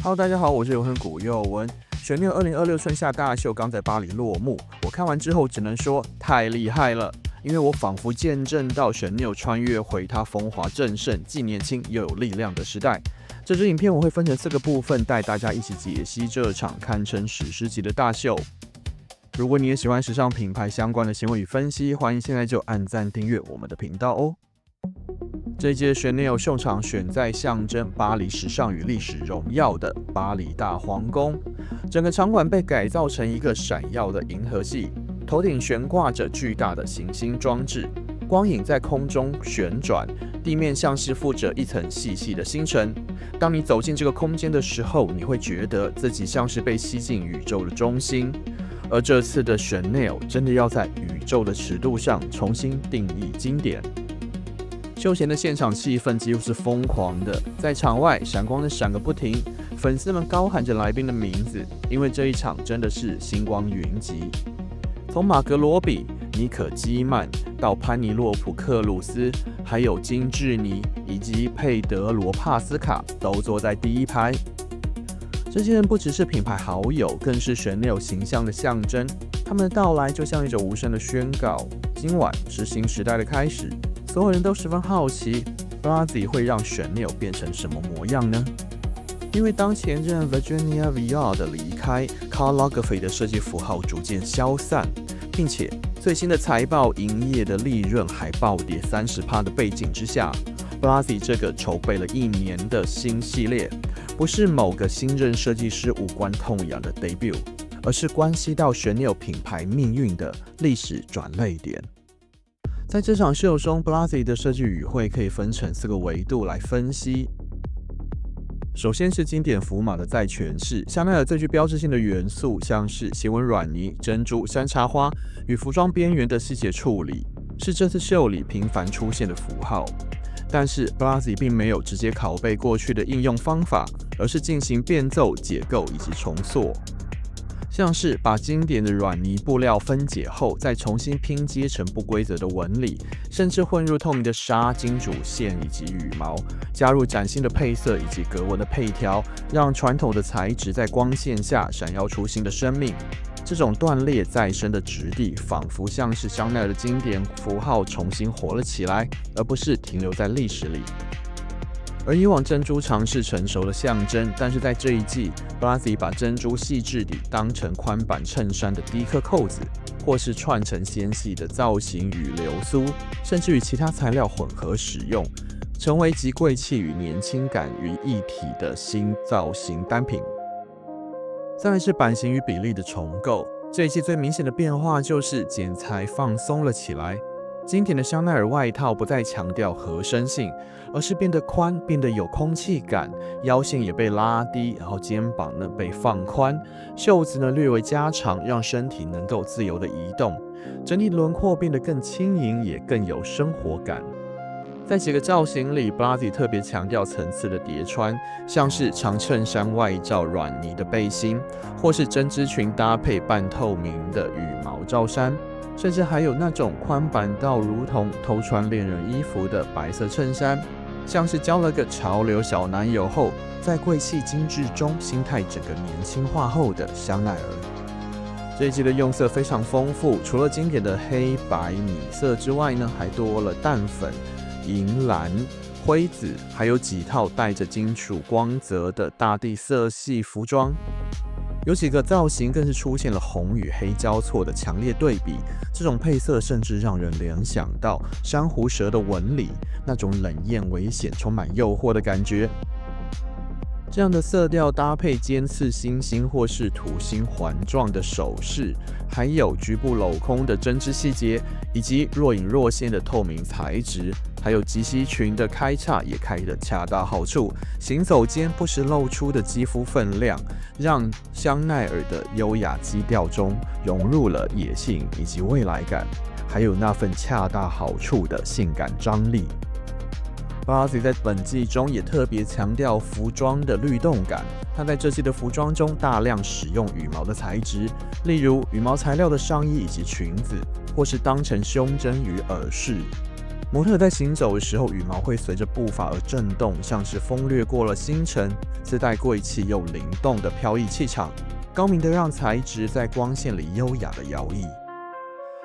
Hello， 大家好，我是永恒古佑文。Chanel 2026春夏大秀刚在巴黎落幕，我看完之后只能说太厉害了，因为我仿佛见证到 Chanel 穿越回它风华正盛、既年轻又有力量的时代。这支影片我会分成4个部分，带大家一起解析这场堪称史诗级的大秀。如果你也喜欢时尚品牌相关的新闻与分析，欢迎现在就按赞订阅我们的频道哦。这一届 Chanel 秀场选在象征巴黎时尚与历史荣耀的巴黎大皇宫，整个场馆被改造成一个闪耀的银河系，头顶悬挂着巨大的行星装置，光影在空中旋转，地面像是附着一层细细的星辰。当你走进这个空间的时候，你会觉得自己像是被吸进宇宙的中心。而这次的 Chanel 真的要在宇宙的尺度上重新定义经典。休闲的现场气氛几乎是疯狂的，在场外闪光灯闪个不停，粉丝们高喊着来宾的名字，因为这一场真的是星光云集。从马格罗比、尼可基曼到潘尼洛普克鲁斯，还有金智妮以及佩德罗帕斯卡都坐在第一排。这些人不只是品牌好友，更是 Chanel 形象的象征。他们的到来就像一种无声的宣告，今晚是新时代的开始。所有人都十分好奇 Blasi 会让 Chanel 变成什么模样呢？因为当前任 Virginia Viard 的离开 ，Karl Lagerfeld 的设计符号逐渐消散，并且最新的财报营业的利润还暴跌30%的背景之下 ，Blasi 这个筹备了1年的新系列，不是某个新任设计师无关痛痒的 debut， 而是关系到 Chanel 品牌命运的历史转捩点。在这场秀中 ，Blasi 的设计语汇可以分成4个维度来分析。首先是经典符码的再诠释，香奈儿最具标志性的元素，像是斜纹软呢、珍珠、山茶花与服装边缘的细节处理，是这次秀里频繁出现的符号。但是 Blasi 并没有直接拷贝过去的应用方法，而是进行变奏、解构以及重塑。像是把经典的软呢布料分解后，再重新拼接成不规则的纹理，甚至混入透明的纱、金主线以及羽毛，加入崭新的配色以及格纹的配条，让传统的材质在光线下闪耀出新的生命。这种断裂再生的质地，仿佛像是香奈儿的经典符号重新活了起来，而不是停留在历史里。而以往珍珠常是成熟的象征，但是在这一季 ，Blasi 把珍珠细致地当成宽版衬衫的低颗扣子，或是串成纤细的造型与流苏，甚至与其他材料混合使用，成为集贵气与年轻感于一体的新造型单品。再来是版型与比例的重构，这一季最明显的变化就是剪裁放松了起来。经典的香奈儿外套不再强调合身性，而是变得宽，变得有空气感，腰线也被拉低，然后肩膀呢被放宽，袖子呢略微加长，让身体能够自由的移动，整体轮廓变得更轻盈，也更有生活感。在几个造型里 ，Blasi 特别强调层次的叠穿，像是长衬衫外罩软呢的背心，或是针织裙搭配半透明的羽毛罩衫。甚至还有那种宽版到如同偷穿恋人衣服的白色衬衫，像是交了个潮流小男友后，在贵气精致中心态整个年轻化后的香奈儿。这一季的用色非常丰富，除了经典的黑白米色之外呢，还多了淡粉、银蓝、灰紫，还有几套带着金属光泽的大地色系服装。有几个造型更是出现了红与黑交错的强烈对比，这种配色甚至让人联想到珊瑚蛇的纹理，那种冷艳危险、充满诱惑的感觉。这样的色调搭配尖刺星星或是图形环状的首饰，还有局部镂空的针织细节，以及若隐若现的透明材质，还有及膝裙的开叉也开得恰到好处，行走间不时露出的肌肤分量，让香奈儿的优雅基调中融入了野性以及未来感，还有那份恰到好处的性感张力。Blasi 在本季中也特别强调服装的律动感，他在这季的服装中大量使用羽毛的材质，例如羽毛材料的上衣以及裙子，或是当成胸针与耳饰。模特在行走的时候，羽毛会随着步伐而震动，像是风掠过了星辰，自带贵气又灵动的飘逸气场，高明的让材质在光线里优雅的摇曳。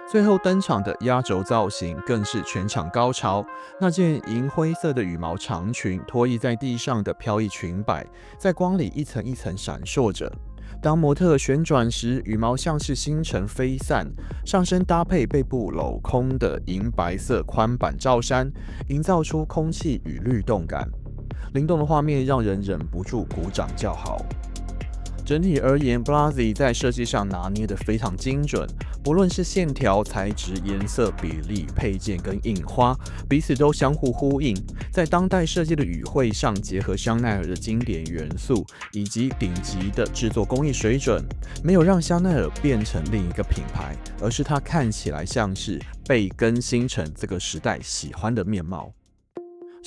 最后登场的压轴造型更是全场高潮，那件银灰色的羽毛长裙拖曳在地上的飘逸裙摆，在光里一层一层闪烁着。当模特旋转时，羽毛像是星辰飞散，上身搭配背部镂空的银白色宽版罩衫，营造出空气与律动感。灵动的画面让人忍不住鼓掌叫好。整体而言 ，Blasi 在设计上拿捏得非常精准，不论是线条、材质、颜色、比例、配件跟印花，彼此都相互呼应。在当代设计的语汇上，结合香奈儿的经典元素以及顶级的制作工艺水准，没有让香奈儿变成另一个品牌，而是它看起来像是被更新成这个时代喜欢的面貌。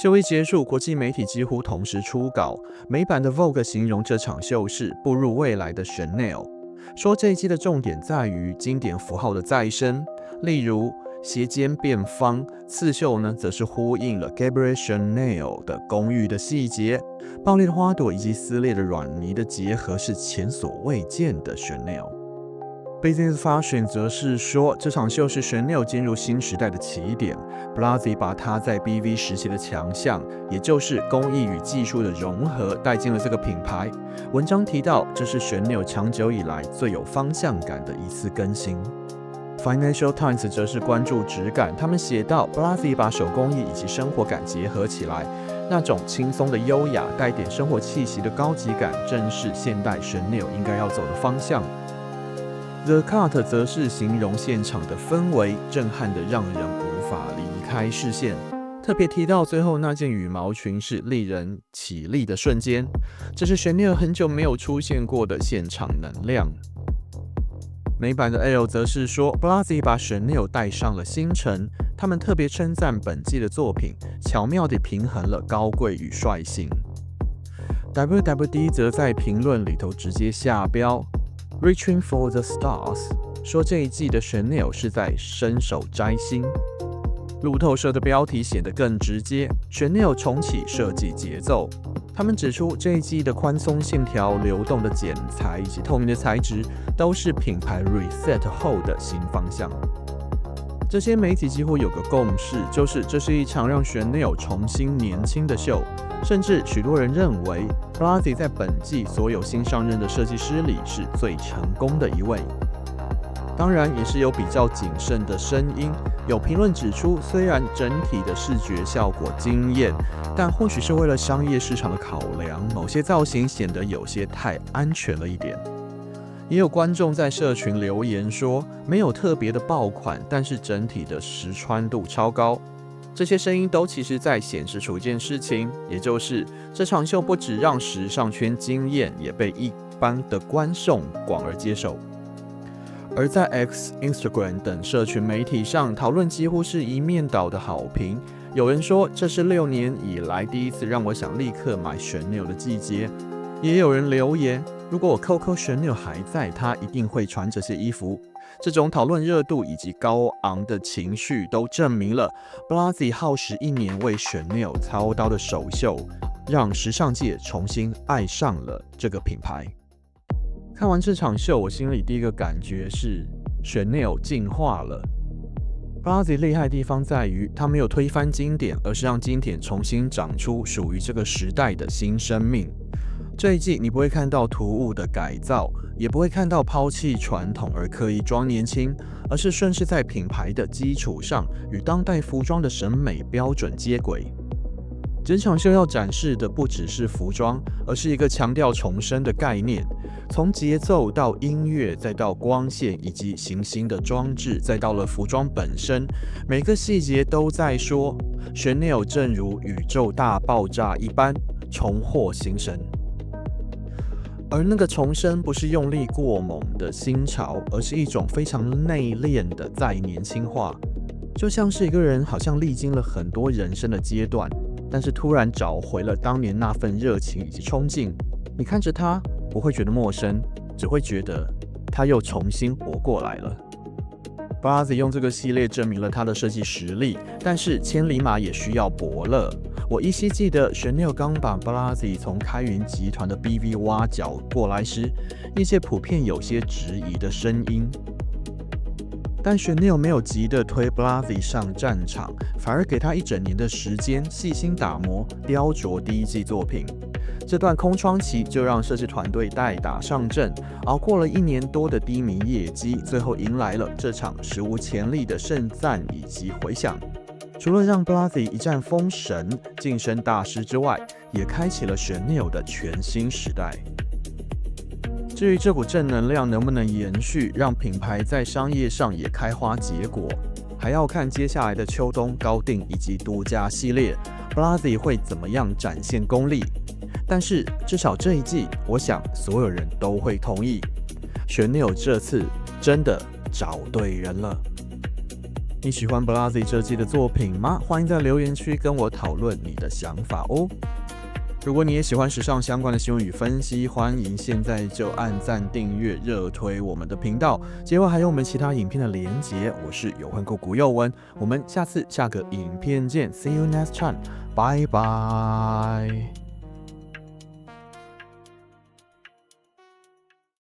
秀一结束，国际媒体几乎同时出稿。美版的 Vogue 形容这场秀是步入未来的 Chanel， 说这一季的重点在于经典符号的再生，例如斜肩变方，刺绣呢则是呼应了 Gabrielle Chanel 的公寓的细节，爆裂的花朵以及撕裂的软泥的结合是前所未见的 Chanel。Business Fashion 则是说，这场秀是 Chanel 进入新时代的起点。Blasi 把他在 BV 时期的强项，也就是工艺与技术的融合，带进了这个品牌。文章提到，这是 Chanel 长久以来最有方向感的一次更新。Financial Times 则是关注质感，他们写道 ，Blasi 把手工艺以及生活感结合起来，那种轻松的优雅、带点生活气息的高级感，正是现代 Chanel 应该要走的方向。The Cut 则是形容现场的氛围震撼的让人无法离开视线，特别提到最后那件羽毛裙是令人起立的瞬间，这是 Chanel 很久没有出现过的现场能量。美版的 L 则是说 Blasi 把 Chanel 带上了星辰，他们特别称赞本季的作品巧妙地平衡了高贵与率性。WWD 则在评论里头直接下标Reaching for the stars， 说这一季的 Chanel 是在伸手摘星。路透社的标题写得更直接 ，Chanel 重启设计节奏。他们指出，这一季的宽松线条、流动的剪裁以及透明的材质，都是品牌 reset 后的新方向。这些媒体几乎有个共识，就是这是一场让 Chanel 重新年轻的秀。甚至许多人认为 Blasi 在本季所有新上任的设计师里是最成功的一位。当然，也是有比较谨慎的声音。有评论指出，虽然整体的视觉效果惊艳，但或许是为了商业市场的考量，某些造型显得有些太安全了一点。也有观众在社群留言说，没有特别的爆款，但是整体的实穿度超高。这些声音都其实在显示出一件事情，也就是这场秀不只让时尚圈惊艳，也被一般的观众广而接受。而在 X、Instagram 等社群媒体上，讨论几乎是一面倒的好评。有人说这是6年以来第一次让我想立刻买 Chanel 的季节，也有人留言，如果我 Coco Chanel 还在，他一定会穿这些衣服。这种讨论热度以及高昂的情绪都证明了 Blasi 耗时1年为 Chanel 操刀的首秀，让时尚界重新爱上了这个品牌。看完这场秀，我心里第一个感觉是 Chanel 进化了。Blasi 厉害的地方在于，他没有推翻经典，而是让经典重新长出属于这个时代的新生命。这一季你不会看到突兀的改造，也不会看到抛弃传统而刻意装年轻，而是顺势在品牌的基础上与当代服装的审美标准接轨。整场秀要展示的不只是服装，而是一个强调重生的概念。从节奏到音乐，再到光线以及行星的装置，再到了服装本身，每个细节都在说 Chanel 正如宇宙大爆炸一般重获新生。而那个重生不是用力过猛的新潮，而是一种非常内敛的再年轻化，就像是一个人好像历经了很多人生的阶段，但是突然找回了当年那份热情以及冲劲。你看着他，不会觉得陌生，只会觉得他又重新活过来了。Blasey 用这个系列证明了他的设计实力，但是千里马也需要伯乐。我依稀记得 Chanel 刚把 Blasey 从开云集团的 BV 挖角过来时，业界普遍有些质疑的声音。但 Chanel 没有急着推 Blasey 上战场，反而给他1整年的时间细心打磨、雕琢第一季作品。这段空窗期就让设计团队带打上阵，熬过了1年多的低迷业绩，最后迎来了这场史无前例的盛赞以及回响。除了让 Blasey 一战封神、晋升大师之外，也开启了 Chanel 的全新时代。至于这股正能量能不能延续，让品牌在商业上也开花结果，还要看接下来的秋冬高定以及独家系列 Blasey 会怎么样展现功力。但是至少这一季，我想所有人都会同意 ，Chanel 这次真的找对人了。你喜欢 Blasey 这季的作品吗？欢迎在留言区跟我讨论你的想法哦。如果你也喜欢时尚相关的新闻与分析，欢迎现在就按赞、订阅、热推我们的频道。结果还有我们其他影片的连结。我是有混过古佑文，我们下个影片见 ，See you next time，拜拜。